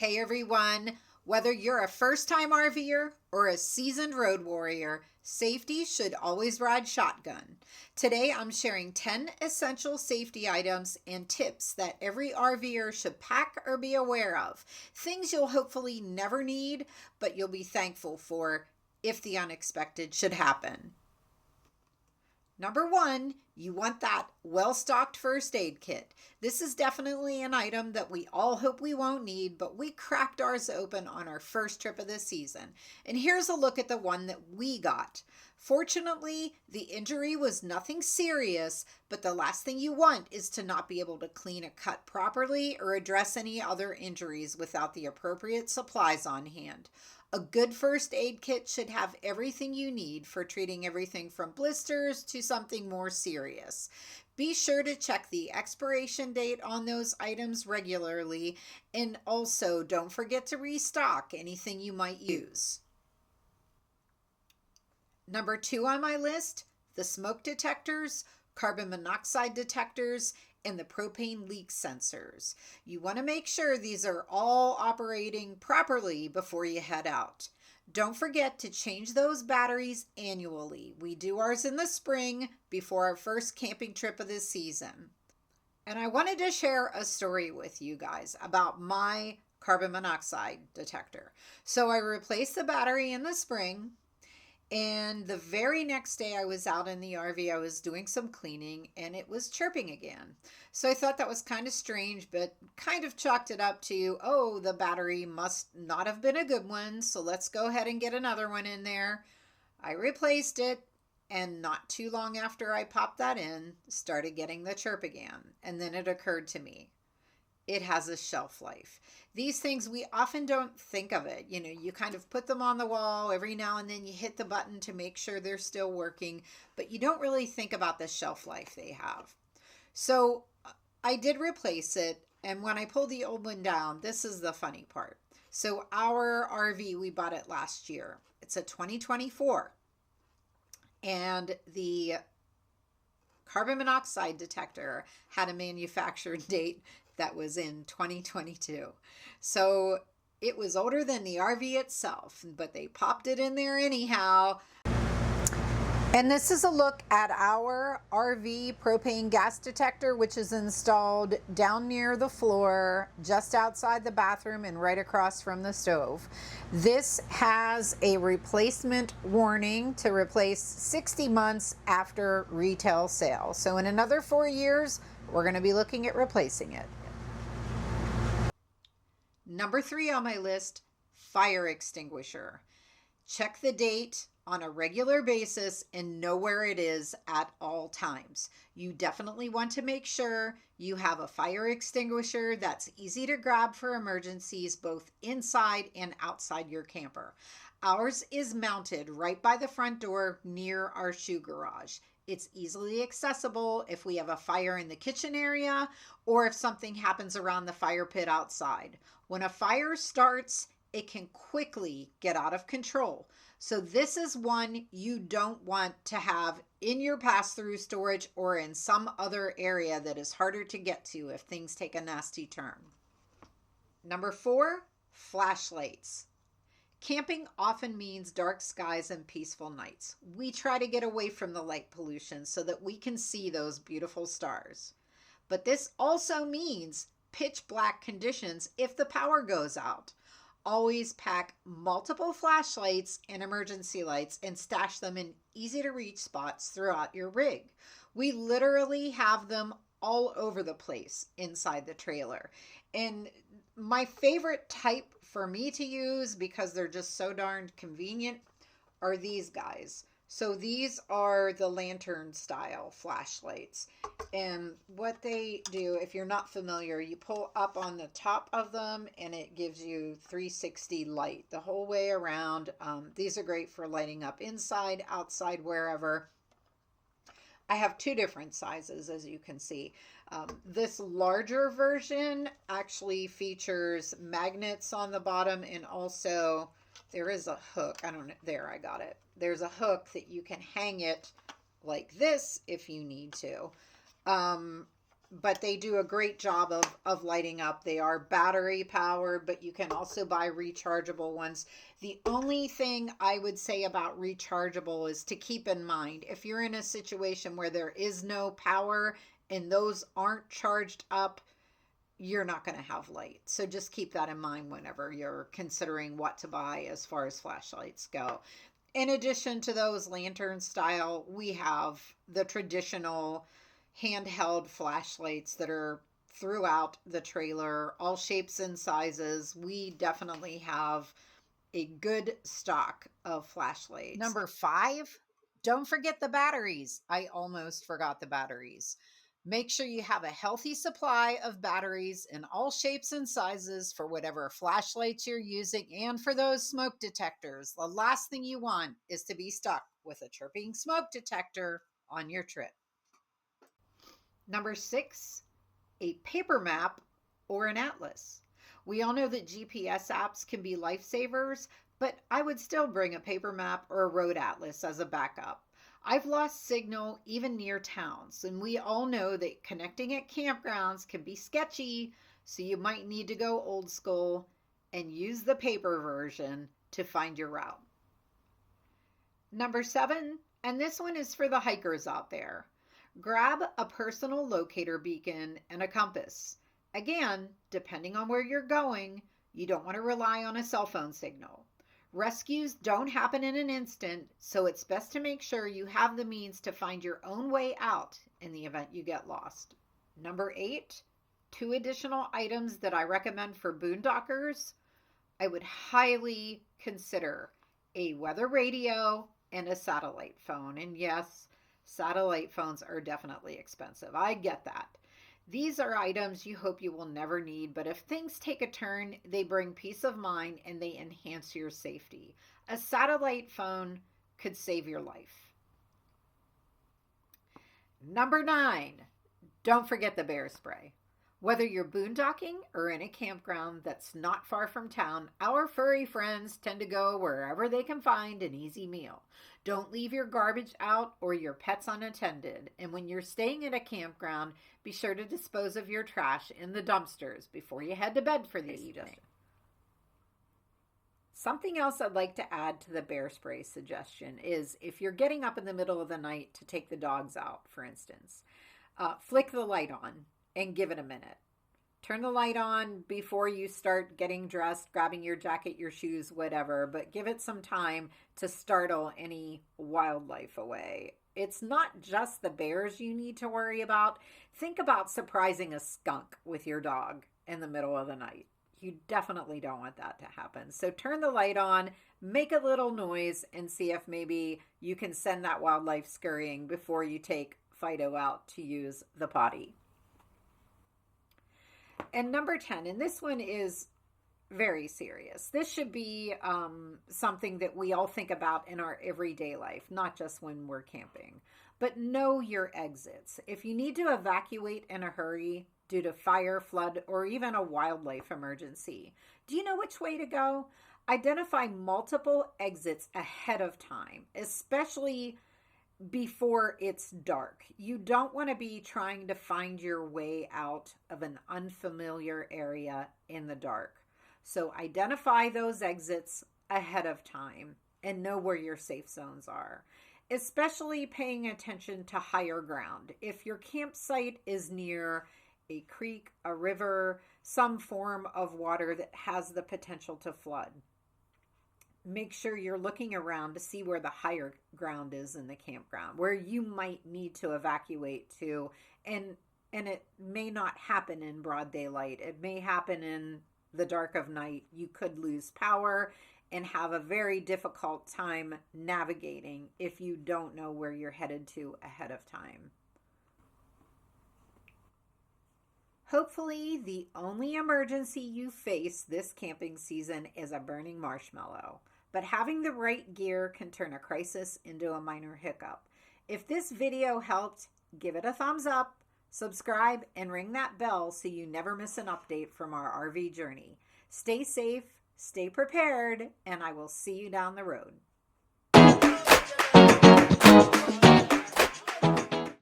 Hey everyone, whether you're a first-time RVer or a seasoned road warrior, safety should always ride shotgun. Today I'm sharing 10 essential safety items and tips that every RVer should pack or be aware of. Things you'll hopefully never need, but you'll be thankful for if the unexpected should happen. Number one, you want that well-stocked first aid kit. This is definitely an item that we all hope we won't need, but we cracked ours open on our first trip of the season. And here's a look at the one that we got. Fortunately, the injury was nothing serious, but the last thing you want is to not be able to clean a cut properly or address any other injuries without the appropriate supplies on hand. A good first aid kit should have everything you need for treating everything from blisters to something more serious. Be sure to check the expiration date on those items regularly, and also don't forget to restock anything you might use. Number two on my list, the smoke detectors, carbon monoxide detectors, and the propane leak sensors. You want to make sure these are all operating properly before you head out. Don't forget to change those batteries annually. We do ours in the spring before our first camping trip of this season. And I wanted to share a story with you guys about my carbon monoxide detector. So I replaced the battery in the spring. And the very next day I was out in the RV, I was doing some cleaning and it was chirping again. So I thought that was kind of strange, but kind of chalked it up to, oh, the battery must not have been a good one. So let's go ahead and get another one in there. I replaced it. And not too long after I popped that in, started getting the chirp again. And then it occurred to me, it has a shelf life. These things, we often don't think of it. You know, you kind of put them on the wall every now and then, you hit the button to make sure they're still working, but you don't really think about the shelf life they have. So I did replace it. And when I pulled the old one down, this is the funny part. So our RV, we bought it last year. It's a 2024. And the carbon monoxide detector had a manufactured date that was in 2022. So it was older than the RV itself, but they popped it in there anyhow. And this is a look at our RV propane gas detector, which is installed down near the floor, just outside the bathroom and right across from the stove. This has a replacement warning to replace 60 months after retail sale. So in another 4 years, we're going to be looking at replacing it. Number three on my list, fire extinguisher. Check the date on a regular basis and know where it is at all times. You definitely want to make sure you have a fire extinguisher that's easy to grab for emergencies both inside and outside your camper. Ours is mounted right by the front door near our shoe garage. It's easily accessible if we have a fire in the kitchen area or if something happens around the fire pit outside. When a fire starts, it can quickly get out of control. So this is one you don't want to have in your pass-through storage or in some other area that is harder to get to if things take a nasty turn. Number four, flashlights. Camping often means dark skies and peaceful nights. We try to get away from the light pollution so that we can see those beautiful stars. But this also means pitch black conditions if the power goes out. Always pack multiple flashlights and emergency lights and stash them in easy to reach spots throughout your rig. We literally have them all over the place inside the trailer. And my favorite type for me to use, because they're just so darned convenient, are these guys. So these are the lantern style flashlights. And what they do, if you're not familiar, you pull up on the top of them and it gives you 360 light the whole way around. These are great for lighting up inside, outside, wherever. I have two different sizes, as you can see. This larger version actually features magnets on the bottom, and also there is a hook. I don't know. There, I got it. There's a hook that you can hang it like this if you need to. but they do a great job of lighting up. They are battery powered, but you can also buy rechargeable ones. The only thing I would say about rechargeable is to keep in mind, if you're in a situation where there is no power and those aren't charged up, you're not going to have light. So just keep that in mind whenever you're considering what to buy as far as flashlights go. In addition to those lantern style, we have the traditional handheld flashlights that are throughout the trailer, all shapes and sizes. We definitely have a good stock of flashlights. Number 5, don't forget the batteries. I almost forgot the batteries. Make sure you have a healthy supply of batteries in all shapes and sizes for whatever flashlights you're using and for those smoke detectors. The last thing you want is to be stuck with a chirping smoke detector on your trip. Number 6, a paper map or an atlas. We all know that GPS apps can be lifesavers, but I would still bring a paper map or a road atlas as a backup. I've lost signal even near towns, and we all know that connecting at campgrounds can be sketchy, so you might need to go old school and use the paper version to find your route. Number 7, and this one is for the hikers out there. Grab a personal locator beacon and a compass. Again, depending on where you're going, you don't want to rely on a cell phone signal. Rescues don't happen in an instant, so it's best to make sure you have the means to find your own way out in the event you get lost. Number 8, 2 additional items that I recommend for boondockers. I would highly consider a weather radio and a satellite phone. And yes, satellite phones are definitely expensive. I get that. These are items you hope you will never need, but if things take a turn, they bring peace of mind and they enhance your safety. A satellite phone could save your life. Number 9, don't forget the bear spray. Whether you're boondocking or in a campground that's not far from town, our furry friends tend to go wherever they can find an easy meal. Don't leave your garbage out or your pets unattended. And when you're staying at a campground, be sure to dispose of your trash in the dumpsters before you head to bed for the evening. Something else I'd like to add to the bear spray suggestion is if you're getting up in the middle of the night to take the dogs out, for instance, flick the light on and give it a minute. Turn the light on before you start getting dressed, grabbing your jacket, your shoes, whatever, but give it some time to startle any wildlife away. It's not just the bears you need to worry about. Think about surprising a skunk with your dog in the middle of the night. You definitely don't want that to happen. So turn the light on, make a little noise, and see if maybe you can send that wildlife scurrying before you take Fido out to use the potty. And number 10, and this one is very serious. This should be something that we all think about in our everyday life, not just when we're camping. But know your exits. If you need to evacuate in a hurry due to fire, flood, or even a wildlife emergency, do you know which way to go? Identify multiple exits ahead of time, especially before it's dark. You don't want to be trying to find your way out of an unfamiliar area in the dark. So identify those exits ahead of time and know where your safe zones are, especially paying attention to higher ground. If your campsite is near a creek, a river, some form of water that has the potential to flood, make sure you're looking around to see where the higher ground is in the campground, where you might need to evacuate to. And it may not happen in broad daylight. It may happen in the dark of night. You could lose power and have a very difficult time navigating if you don't know where you're headed to ahead of time. Hopefully, the only emergency you face this camping season is a burning marshmallow. But having the right gear can turn a crisis into a minor hiccup. If this video helped, give it a thumbs up, subscribe, and ring that bell so you never miss an update from our RV journey. Stay safe, stay prepared, and I will see you down the road.